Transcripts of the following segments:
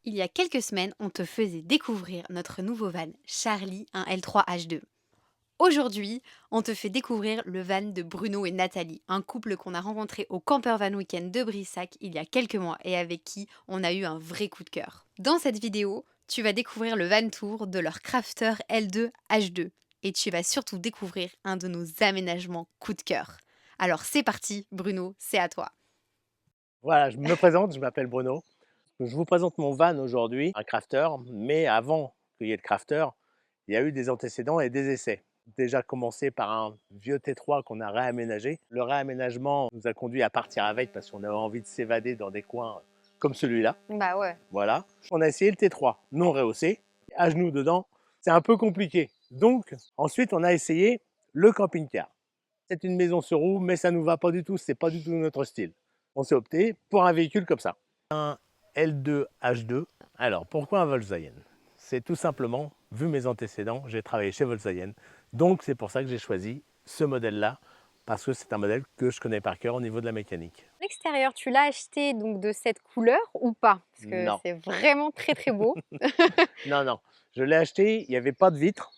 Il y a quelques semaines, on te faisait découvrir notre nouveau van Charlie, un L3H2. Aujourd'hui, on te fait découvrir le van de Bruno et Nathalie, un couple qu'on a rencontré au Camper Van Weekend de Brissac il y a quelques mois et avec qui on a eu un vrai coup de cœur. Dans cette vidéo, tu vas découvrir le van tour de leur Crafter L2H2 et tu vas surtout découvrir un de nos aménagements coup de cœur. Alors c'est parti, Bruno, c'est à toi. Voilà, je me présente, je m'appelle Bruno. Je vous présente mon van aujourd'hui, un crafter, mais avant qu'il y ait le crafter, il y a eu des antécédents et des essais. Déjà commencé par un vieux T3 qu'on a réaménagé. Le réaménagement nous a conduit à partir avec parce qu'on avait envie de s'évader dans des coins comme celui-là. Bah ouais. Voilà. On a essayé le T3 non rehaussé, à genoux dedans, c'est un peu compliqué. Donc ensuite on a essayé le camping-car. C'est une maison sur roue, mais ça ne nous va pas du tout, c'est pas du tout notre style. On s'est opté pour un véhicule comme ça. Un L2H2. Alors, pourquoi un Volkswagen? C'est tout simplement, vu mes antécédents, j'ai travaillé chez Volkswagen. Donc, c'est pour ça que j'ai choisi ce modèle-là, parce que c'est un modèle que je connais par cœur au niveau de la mécanique. L'extérieur, tu l'as acheté donc de cette couleur ou pas? Parce que Non, c'est vraiment très très beau. non, non. Je l'ai acheté, il n'y avait pas de vitre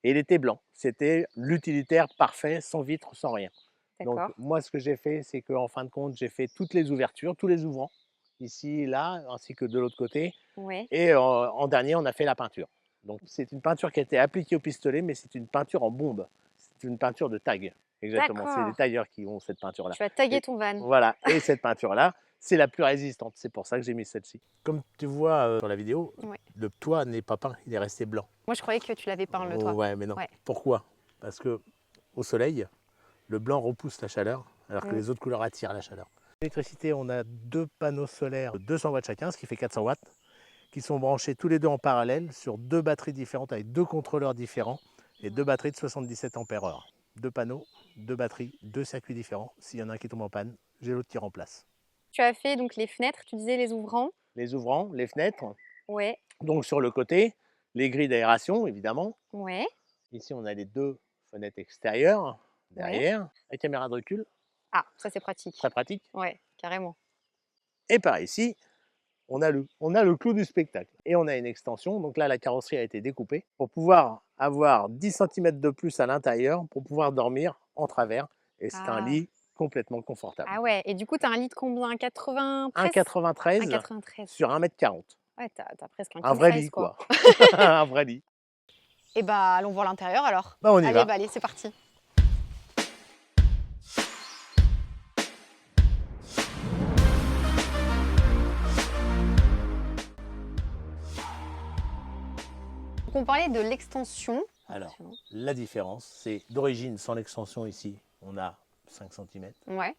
et il était blanc. C'était l'utilitaire parfait, sans vitre, sans rien. Donc, D'accord. moi, ce que j'ai fait, c'est qu'en fin de compte, j'ai fait toutes les ouvertures, tous les ouvrants, ici, là, ainsi que de l'autre côté. Ouais. Et en dernier, on a fait la peinture. Donc, c'est une peinture qui a été appliquée au pistolet, mais c'est une peinture en bombe. C'est une peinture de tag. Exactement. C'est les D'accord. tailleurs qui ont cette peinture-là. Tu vas taguer Et ton van. voilà. Et cette peinture-là, c'est la plus résistante. C'est pour ça que j'ai mis celle-ci. Comme tu vois sur la vidéo, Ouais. le toit n'est pas peint, il est resté blanc. Moi, je croyais que tu l'avais peint le Oh, toit. ouais, mais non. Ouais. Pourquoi? Parce que au soleil, le blanc repousse la chaleur, alors que Mm. les autres couleurs attirent la chaleur. L'électricité, on a deux panneaux solaires de 200 watts chacun, ce qui fait 400 watts, qui sont branchés tous les deux en parallèle sur deux batteries différentes avec deux contrôleurs différents et deux batteries de 77 ampères-heure. Deux panneaux, deux batteries, deux circuits différents. S'il y en a un qui tombe en panne, j'ai l'autre qui remplace. Tu as fait donc les fenêtres, tu disais les ouvrants. Les ouvrants, les fenêtres, Ouais. donc sur le côté, les grilles d'aération évidemment. Ouais. Ici, on a les deux fenêtres extérieures Ouais. derrière, la caméra de recul, Ah, ça c'est pratique. très pratique. Ouais, carrément. Et par ici, on a le clou du spectacle. Et on a une extension, donc là la carrosserie a été découpée pour pouvoir avoir 10 cm de plus à l'intérieur pour pouvoir dormir en travers. Et c'est un Ah. lit complètement confortable. Ah ouais. Et du coup, tu as un lit de combien? 93? 1,93 1,93. sur 1,40 m. Ouais, t'as presque un Un king vrai size lit quoi. quoi. Un vrai lit. Et bah, allons voir l'intérieur alors. Bah on y va. Bah allez, c'est parti. Donc on parlait de l'extension. Alors, la différence, c'est d'origine sans l'extension ici, on a 5 cm Ouais,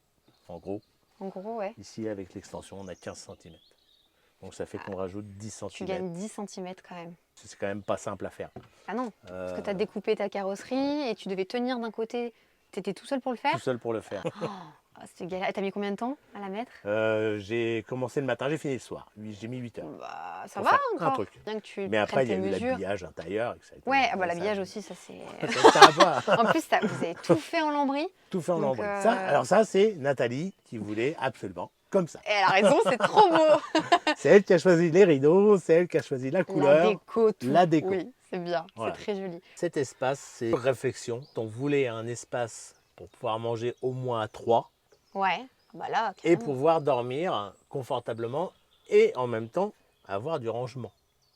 en gros. en gros, ouais. Ici avec l'extension, on a 15 cm. Donc ça fait qu'on rajoute 10 Tu cm. gagnes 10 centimètres quand même. C'est quand même pas simple à faire. Ah non, parce que tu as Euh, découpé ta carrosserie et tu devais tenir d'un côté. Tu étais tout seul pour le tout faire? seul pour le faire. Oh, c'était galère. T'as mis combien de temps à la mettre? J'ai commencé le matin, j'ai fini le soir. J'ai mis 8 heures Bah, ça pour va faire un encore. truc. Bien que tu Mais après, prennes il y a tes eu mesures. l'habillage intérieur. Et que ça a été Ouais, ah bah, ça- l'habillage aussi, ça c'est. ça a été un peu- En plus, vous avez tout fait en lambris. tout fait en Donc, lambris. Alors ça, c'est Nathalie qui voulait absolument comme ça. et elle a raison, c'est trop beau. C'est elle qui a choisi les rideaux, c'est elle qui a choisi la La couleur, déco, tout. la déco. Oui, c'est bien, Voilà. c'est très joli. Cet espace, c'est une réflexion. On voulait un espace pour pouvoir manger au moins à 3 Ouais, bah là, et carrément. pouvoir dormir confortablement et en même temps avoir du rangement.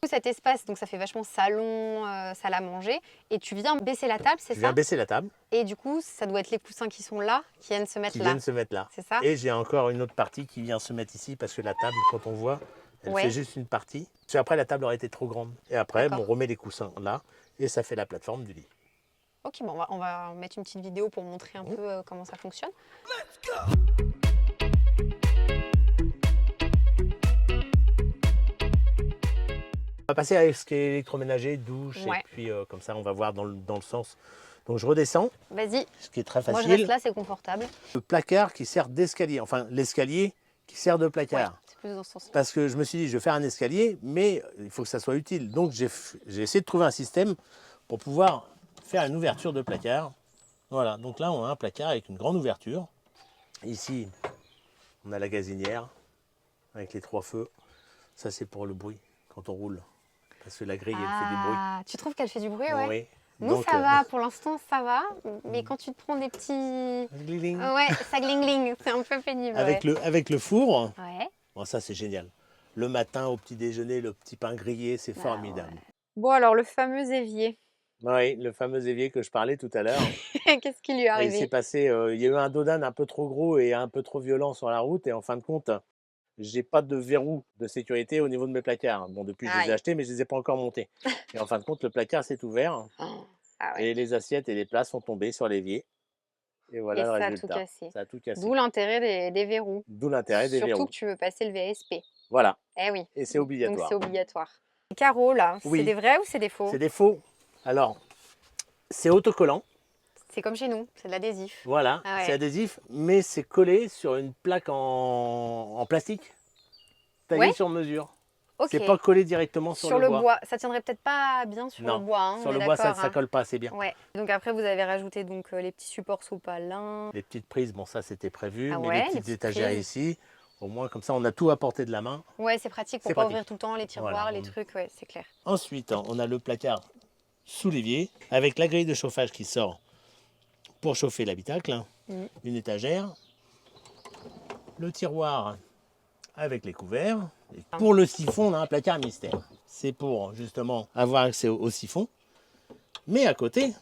Cet espace, donc ça fait vachement salon, salle à manger, et tu viens baisser la table, c'est Je viens ça? baisser la table, Et du coup, ça doit être les coussins qui sont là, qui viennent se mettre qui là. viennent se mettre là. C'est ça? Et j'ai encore une autre partie qui vient se mettre ici parce que la table, quand on voit, elle Ouais. fait juste une partie. Parce qu'après, la table aurait été trop grande. Et après, D'accord. on remet les coussins là et ça fait la plateforme du lit. Ok, bon, on va mettre une petite vidéo pour montrer un peu comment ça fonctionne. On va passer à ce qui est électroménager, douche, Ouais. et puis comme ça, on va voir dans le sens. Donc je redescends, Vas-y, ce qui est très moi je reste facile. là, c'est confortable. Le placard qui sert d'escalier, enfin l'escalier qui sert de Ouais, placard. c'est plus dans ce sens. Parce que je me suis dit, je vais faire un escalier, mais il faut que ça soit utile. Donc j'ai essayé de trouver un système pour pouvoir faire une ouverture de placard. Voilà, donc là on a un placard avec une grande ouverture. Ici, on a la gazinière avec les 3 feux. Ça, c'est pour le bruit, quand on roule. Parce que la grille, elle fait du bruit. Ah, tu trouves qu'elle fait du bruit, ouais? Oui. Nous, Donc, ça va, pour l'instant, ça va. Mais quand tu te prends des petits... gling. Ouais, ça gling-gling, c'est un peu pénible, ouais. Avec le four, Ouais, bon, ça, c'est génial. Le matin, au petit déjeuner, le petit pain grillé, c'est bah formidable. ouais. Bon, alors, le fameux évier, Oui, le fameux évier que je parlais tout à l'heure. qu'est-ce qui lui est Il s'est arrivé? passé, il y a eu un dodan un peu trop gros et un peu trop violent sur la route. Et en fin de compte, j'ai pas de verrou de sécurité au niveau de mes placards. Bon, depuis, je les ai Aïe. achetés, mais je les ai pas encore montés. Et en fin de compte, le placard s'est ouvert Oh, ah ouais. et les assiettes et les plats sont tombés sur l'évier. Et Et voilà le ça a tout résultat. cassé. Ça a tout D'où cassé. l'intérêt des verrous. D'où l'intérêt des Surtout verrous. que tu veux passer le VSP. Voilà. Eh oui, Et c'est donc c'est obligatoire. obligatoire. Les carreaux, là, c'est Oui, des vrais ou c'est des faux? c'est des faux. Alors, c'est autocollant. C'est comme chez nous, c'est de l'adhésif. Voilà, Ah c'est ouais. adhésif, mais c'est collé sur une plaque en plastique, taillée Ouais, sur mesure. C'est ok. pas collé directement sur Sur le le bois. bois, ça tiendrait peut-être pas bien sur le Non, bois, hein, sur on est le bois, ça d'accord, ne hein. colle pas assez bien. Ouais. Donc après, vous avez rajouté donc les petits supports sopalin. Les petites prises, bon ça c'était prévu, Ah mais les ouais, les petites petites étagères prises. ici, au moins comme ça on a tout à portée de la main. Ouais, c'est pratique pour C'est pas pratique. ouvrir tout le temps les Voilà. tiroirs, les trucs, ouais, c'est clair. Ensuite, on a le placard sous l'évier, avec la grille de chauffage qui sort pour chauffer l'habitacle, Mhm. une étagère, le tiroir avec les couverts. Et pour le siphon, on a un placard mystère. C'est pour justement avoir accès au siphon. Mais à côté,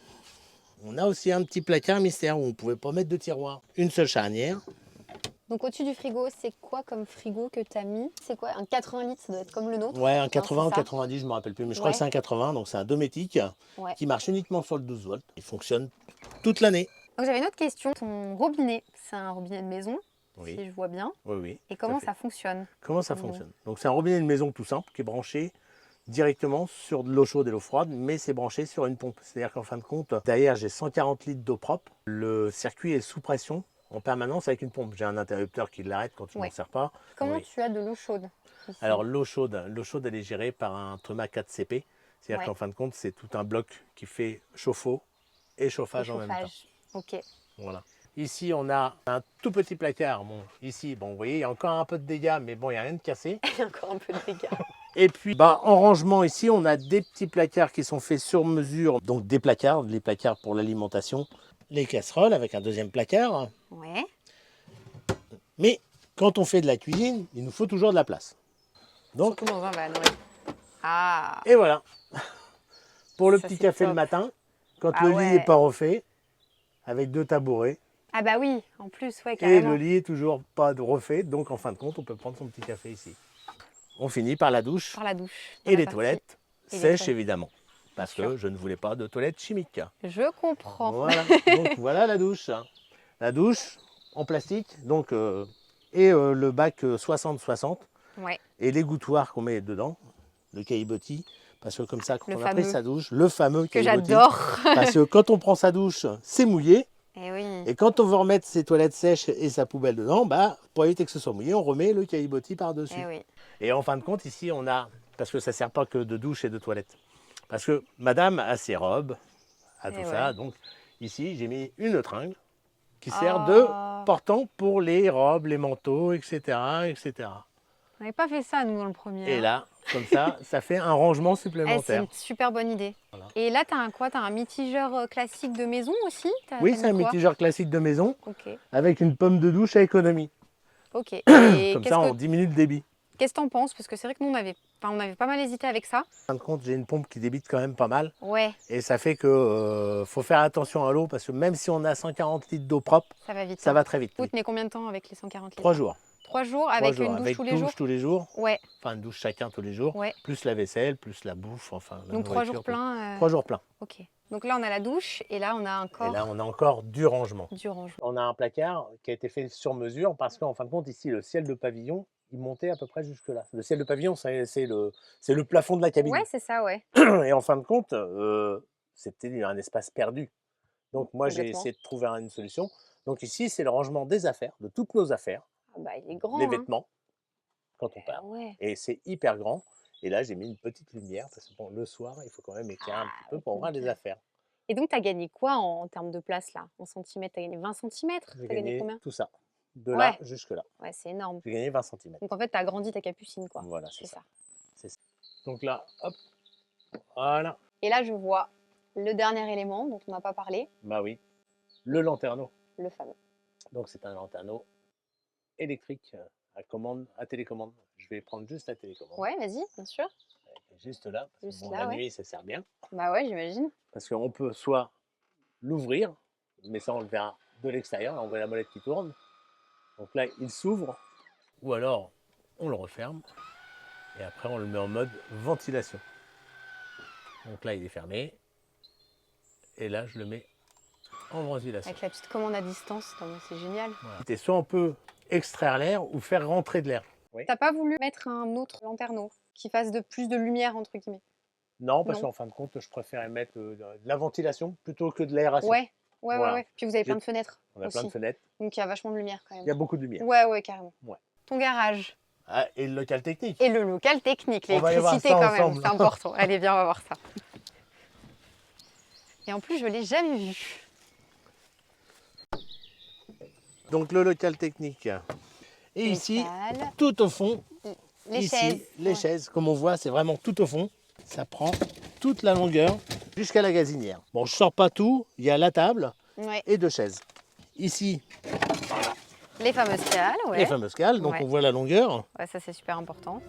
on a aussi un petit placard mystère où on ne pouvait pas mettre de tiroir. Une seule charnière. Donc au-dessus du frigo, c'est quoi comme frigo que t'as mis? C'est quoi? Un 80 litres, ça doit être comme le nôtre? Ouais, un Hein, 80 ou c'est ça? 90, je ne me rappelle plus, mais je crois Ouais, que c'est un 80, donc c'est un dométique ouais. qui marche uniquement sur le 12 volts. Il fonctionne toute l'année. Donc j'avais une autre question. Ton robinet, c'est un robinet de maison, Oui, si je vois bien. oui, oui. Et Tout à comment fait. ça fonctionne? Comment ça Dis-nous. fonctionne? Donc c'est un robinet de maison tout simple qui est branché directement sur de l'eau chaude et l'eau froide, mais c'est branché sur une pompe. C'est-à-dire qu'en fin de compte, derrière j'ai 140 litres d'eau propre. Le circuit est sous pression en permanence avec une pompe. J'ai un interrupteur qui l'arrête quand je ne m'en Ouais. sers pas. Comment Oui. tu as de l'eau chaude ici? Alors l'eau chaude, elle est gérée par un Truma 4CP. C'est-à-dire Ouais. qu'en fin de compte, c'est tout un bloc qui fait chauffe-eau et Le chauffage en même temps. chauffage. Ok. Voilà. Ici, on a un tout petit placard. Bon, ici, bon, vous voyez, il y a encore un peu de dégâts, mais bon, il n'y a rien de cassé. Il y a encore un peu de dégâts. Et puis, bah, en rangement ici, on a des petits placards qui sont faits sur mesure. Donc des placards, les placards pour l'alimentation, les casseroles avec un deuxième placard. Ouais. Mais quand on fait de la cuisine, il nous faut toujours de la place. Donc, Surtout dans un van, ouais. Ah, et voilà. Pour le ça petit c'est café le top. matin, quand Ah le lit n'est ouais. pas refait, avec 2 tabourets, Ah bah oui, en plus, ouais, et le carrément. lit est toujours pas refait, donc en fin de compte, on peut prendre son petit café ici. On finit par la douche Par la douche. Dans et la les partie- toilettes et les sèches toilettes. évidemment, parce sûr. que je ne voulais pas de toilettes chimiques. Je comprends. Voilà, donc voilà la douche. La douche en plastique, donc et le bac 60-60 Ouais, et l'égouttoir qu'on met dedans, le caillebotis, parce que comme ça, quand le on a pris fameux. sa douche, le fameux Que caillebotis, j'adore. parce que quand on prend sa douche, c'est mouillé, Eh oui. et quand on veut remettre ses toilettes sèches et sa poubelle dedans, bah, pour éviter que ce soit mouillé, on remet le caillebotis par-dessus. Eh oui. Et en fin de compte, ici, on a, parce que ça ne sert pas que de douche et de toilette, parce que madame a ses robes, a tout Eh ça, ouais. donc ici, j'ai mis une tringle qui sert de Oh. portant pour les robes, les manteaux, etc. etc. On n'avait pas fait ça, nous, dans le premier. Et Hein. là, comme ça fait un rangement Eh, c'est supplémentaire. une super bonne idée. Voilà. Et là, t'as un quoi? T'as un mitigeur classique de maison aussi? Oui, T'as c'est un mis quoi? mitigeur classique de maison Ok. avec une pomme de douche à économie. Ok. Et Comme ça, on diminue le débit. qu'est-ce que t'en penses? Parce que c'est vrai que nous, on avait pas mal hésité avec ça. En fin de compte, j'ai une pompe qui débite quand même pas mal. Ouais, Et ça fait que faut faire attention à l'eau parce que même si on a 140 litres d'eau propre, ça va vite. ça hein. va très vite. Vous tenez combien de temps avec les 140 litres? 3 jours. 3 jours 3 avec jours. une douche Avec tous les jours? tous les jours. Ouais, Enfin, une douche chacun tous les jours. ouais. Plus la vaisselle, plus la bouffe. Enfin, la Donc 3 nourriture, jours tout. pleins. 3 jours pleins. Ok. Donc là, on a la douche et là, on a Et encore là, on a encore du rangement. du rangement. On a un placard qui a été fait sur mesure parce qu'en fin de compte, ici, le ciel de pavillon, il montait à peu près jusque-là. Le ciel de pavillon, c'est le plafond de la cabine. Ouais, c'est ça, ouais. Et en fin de compte, c'était un espace perdu. Donc moi, j'ai Complètement. essayé de trouver une solution. Donc ici, c'est le rangement des affaires, de toutes nos affaires, Ah bah, il est grand, les hein. vêtements, quand on Ah part. ouais. Et c'est hyper grand. Et là, j'ai mis une petite lumière parce que bon, le soir, il faut quand même éclairer un petit peu ouais, pour voir les nickel. affaires. Et donc, tu as gagné quoi en termes de place là? En centimètres? Tu as gagné 20 centimètres? J'ai Tu as gagné gagné combien? tout ça. de là Ouais. jusque là. Ouais, c'est énorme. J'ai gagné 20 cm. Donc en fait, tu as agrandi ta capucine, quoi. Voilà, C'est ça. c'est ça. Donc là, hop, voilà. Et là, je vois le dernier élément dont on n'a pas parlé, Bah oui, le lanterneau. le fameux. Donc c'est un lanterneau électrique à commande, à télécommande. Je vais prendre juste la télécommande. Ouais, vas-y, bien sûr. Juste là, parce Juste que bon, là, la ouais. nuit ça sert bien. Bah ouais, j'imagine. Parce qu'on peut soit l'ouvrir, mais ça on le verra de l'extérieur, là on voit la molette qui tourne. Donc là il s'ouvre, ou alors on le referme, et après on le met en mode ventilation. Donc là il est fermé, et là je le mets en ventilation. Avec la petite commande à distance, non, mais c'est génial. Voilà. Soit on peut extraire l'air ou faire rentrer de l'air. Oui. T'as pas voulu mettre un autre lanterneau qui fasse plus de lumière, entre guillemets? Non, parce Non. qu'en fin de compte, je préférais mettre de la ventilation plutôt que de l'aération. Ouais, ouais, Voilà. ouais. Puis vous avez plein de fenêtres On a aussi. plein de fenêtres, Donc il y a vachement de lumière quand même. il y a beaucoup de lumière. Ouais, ouais, carrément. Ouais. Ton garage. Ah, et le local technique. Et le local technique, On va aller voir l'électricité ça quand même, ensemble. c'est important. Allez, viens, on va voir ça. Et en plus, je l'ai jamais vu. Donc le local technique. Et ici, Local. tout au fond, Les ici, chaises. les Ouais. chaises, comme on voit, c'est vraiment tout au fond. Ça prend toute la longueur jusqu'à la gazinière. Bon, je sors pas tout, il y a la table Ouais. et deux chaises. Ici, Les fameuses cales, ouais. les fameuses cales, donc Ouais. on voit la longueur. Ouais, ça c'est super important.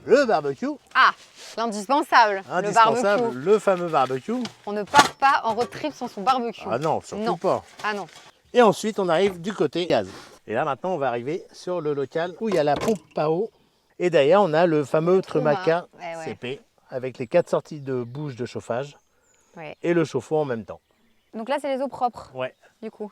Le barbecue, Ah, l'indispensable, le indispensable, barbecue. le fameux barbecue. On ne part pas en road trip sans son barbecue. Ah non, surtout Non. pas. Ah non. Et ensuite, on arrive du côté gaz. Et là, maintenant, on va arriver sur le local où il y a la pompe à eau. Et derrière, on a le fameux Trumaka Ouais, ouais. CP avec les 4 sorties de bouche de chauffage Ouais. et le chauffe-eau en même temps. Donc là, c'est les eaux propres, Ouais, du coup.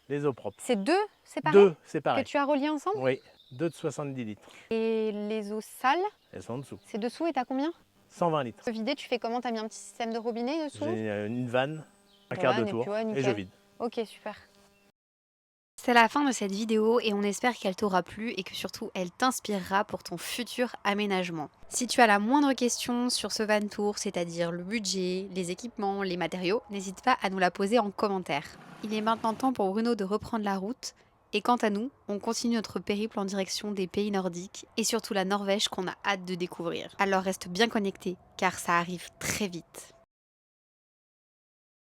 les eaux propres. C'est deux séparés Deux que séparés. tu as reliés ensemble? Oui, 2 de 70 litres. Et les eaux sales, Elles sont en dessous. c'est dessous et t'as combien? 120 litres. Pour vider, tu fais comment? T'as mis un petit système de robinet dessous? J'ai une vanne, un quart de Vanne, et tour puis ouais, et nickel. je vide. Ok, super. C'est la fin de cette vidéo et on espère qu'elle t'aura plu et que surtout elle t'inspirera pour ton futur aménagement. Si tu as la moindre question sur ce van tour, c'est-à-dire le budget, les équipements, les matériaux, n'hésite pas à nous la poser en commentaire. Il est maintenant temps pour Bruno de reprendre la route et quant à nous, on continue notre périple en direction des pays nordiques et surtout la Norvège qu'on a hâte de découvrir. Alors reste bien connecté car ça arrive très vite.